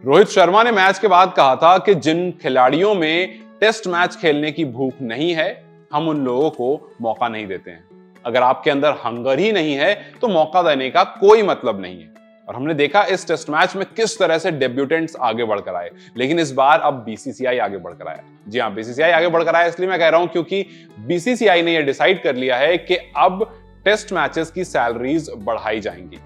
रोहित शर्मा ने मैच के बाद कहा था कि जिन खिलाड़ियों में टेस्ट मैच खेलने की भूख नहीं है, हम उन लोगों को मौका नहीं देते हैं। अगर आपके अंदर हंगर ही नहीं है तो मौका देने का कोई मतलब नहीं है। और हमने देखा इस टेस्ट मैच में किस तरह से डेब्यूटेंट्स आगे बढ़कर आए, लेकिन इस बार अब बीसीसीआई आगे बढ़कर आया। जी हां, बीसीसीआई आगे बढ़कर आया इसलिए मैं कह रहा हूं क्योंकि बीसीसीआई ने यह डिसाइड कर लिया है कि अब टेस्ट मैचेस की सैलरीज बढ़ाई जाएंगी।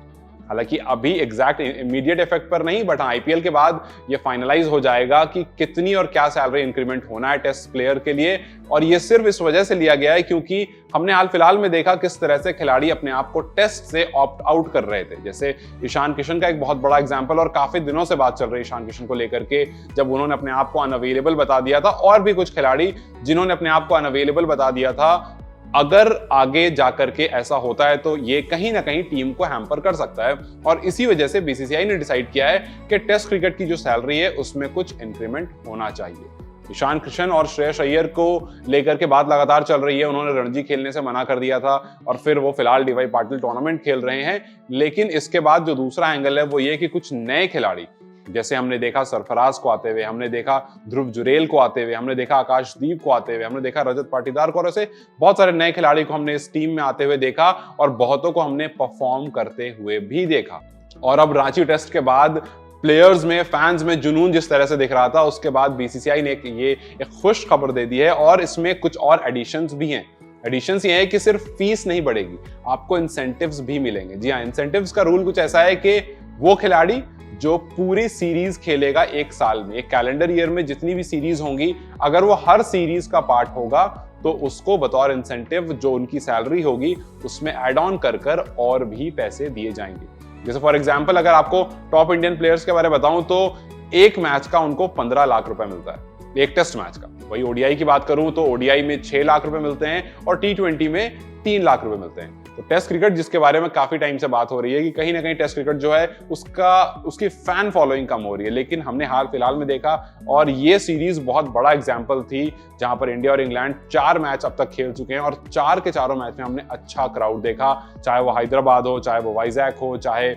हालांकि अभी एग्जैक्ट इमीडिएट इफेक्ट पर नहीं, बट आईपीएल के बाद ये फाइनलाइज हो जाएगा कि कितनी और क्या सैलरी इंक्रीमेंट होना है टेस्ट प्लेयर के लिए। और ये सिर्फ इस वजह से लिया गया है क्योंकि हमने हाल फिलहाल में देखा किस तरह से खिलाड़ी अपने आप को टेस्ट से ऑप्ट आउट कर रहे थे। जैसे ईशान किशन का एक बहुत बड़ा एग्जांपल, और काफी दिनों से बात चल रही है ईशान किशन को लेकर के, जब उन्होंने अपने आप को अनअवेलेबल बता दिया था। और भी कुछ खिलाड़ी जिन्होंने अपने आप को अनअवेलेबल बता दिया था। अगर आगे जाकर के ऐसा होता है तो ये कहीं ना कहीं टीम को हैम्पर कर सकता है, और इसी वजह से बीसीसीआई ने डिसाइड किया है कि टेस्ट क्रिकेट की जो सैलरी है उसमें कुछ इंक्रीमेंट होना चाहिए। ईशान किशन और श्रेयस अय्यर को लेकर के बात लगातार चल रही है। उन्होंने रणजी खेलने से मना कर दिया था और फिर वो फिलहाल डीवाई पाटिल टूर्नामेंट खेल रहे हैं। लेकिन इसके बाद जो दूसरा एंगल है वो ये कि कुछ नए खिलाड़ी, जैसे हमने देखा सरफराज को आते हुए, हमने देखा ध्रुव जुरेल को आते हुए, हमने देखा आकाशदीप को आते हुए, हमने देखा रजत पाटीदार को, और ऐसे बहुत सारे नए खिलाड़ी को हमने इस टीम में आते हुए देखा, और बहुतों को हमने परफॉर्म करते हुए भी देखा। और अब रांची टेस्ट के बाद प्लेयर्स में, फैंस में जुनून जिस तरह से दिख रहा था, उसके बाद बीसीसीआई ने एक खुश खबर दे दी है, और इसमें कुछ और एडिशंस भी हैं। एडिशंस ये है कि सिर्फ फीस नहीं बढ़ेगी, आपको इंसेंटिव्स भी मिलेंगे। जी हाँ, इंसेंटिव्स का रूल कुछ ऐसा है कि वो खिलाड़ी जो पूरी सीरीज खेलेगा एक साल में, एक कैलेंडर ईयर में जितनी भी सीरीज होंगी, अगर वो हर सीरीज का पार्ट होगा तो उसको बतौर इंसेंटिव जो उनकी सैलरी होगी उसमें ऐड ऑन कर और भी पैसे दिए जाएंगे। जैसे फॉर एग्जांपल अगर आपको टॉप इंडियन प्लेयर्स के बारे में बताऊं तो एक मैच का उनको 15 लाख रुपए मिलता है, एक टेस्ट मैच का। वही ओडीआई की बात करूं तो ओडीआई में 6 लाख रुपए मिलते हैं और टी20 में 3 लाख रुपए मिलते हैं। तो टेस्ट क्रिकेट जिसके बारे में काफी टाइम से बात हो रही है कि कहीं ना कहीं टेस्ट क्रिकेट जो है उसकी फैन फॉलोइंग कम हो रही है, लेकिन हमने हाल फिलहाल में देखा, और ये सीरीज बहुत बड़ा एग्जांपल थी जहां पर इंडिया और इंग्लैंड 4 मैच अब तक खेल चुके हैं, और 4 के चारों मैच में हमने अच्छा क्राउड देखा। चाहे वो हैदराबाद हो, चाहे वो वाइजैक हो, चाहे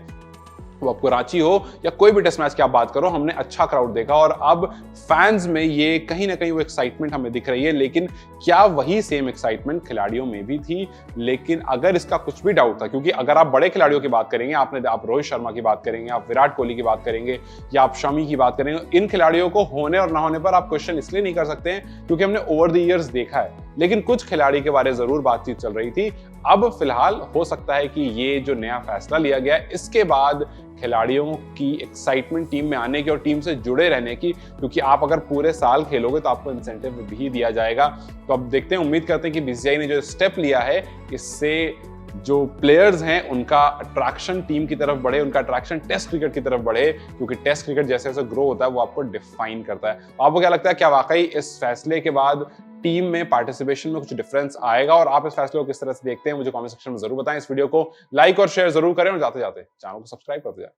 वो आपको रांची हो, या कोई भी टेस्ट मैच की आप बात करो, हमने अच्छा क्राउड देखा। और अब फैंस में ये कहीं ना कहीं वो एक्साइटमेंट हमें दिख रही है, लेकिन क्या वही सेम एक्साइटमेंट खिलाड़ियों में भी थी? लेकिन अगर इसका कुछ भी डाउट था, क्योंकि अगर आप बड़े खिलाड़ियों की बात करेंगे, आप रोहित शर्मा की बात करेंगे, आप विराट कोहली की बात करेंगे, या आप शमी की बात करेंगे, इन खिलाड़ियों को होने और ना होने पर आप क्वेश्चन इसलिए नहीं कर सकते हैं क्योंकि हमने ओवर द ईयर्स देखा है। लेकिन कुछ खिलाड़ी के बारे में जरूर बातचीत चल रही थी। अब फिलहाल हो सकता है कि ये जो नया फैसला लिया गया है, इसके बाद खिलाड़ियों की एक्साइटमेंट टीम में आने की और टीम से जुड़े रहने की, क्योंकि आप अगर पूरे साल खेलोगे तो आपको इंसेंटिव भी दिया जाएगा। तो अब देखते हैं, उम्मीद करते हैं कि बीसीसीआई ने जो स्टेप लिया है इससे जो प्लेयर्स हैं उनका अट्रैक्शन टीम की तरफ बढ़े, उनका अट्रैक्शन टेस्ट क्रिकेट की तरफ बढ़े, क्योंकि टेस्ट क्रिकेट जैसे जैसे ग्रो होता है वो आपको डिफाइन करता है। आपको क्या लगता है, क्या वाकई इस फैसले के बाद टीम में पार्टिसिपेशन में कुछ डिफरेंस आएगा, और आप इस फैसले को किस तरह से देखते हैं मुझे कमेंट सेक्शन में जरूर बताएं। इस वीडियो को लाइक और शेयर जरूर करें, और जाते जाते चैनल को सब्सक्राइब करते जाएं।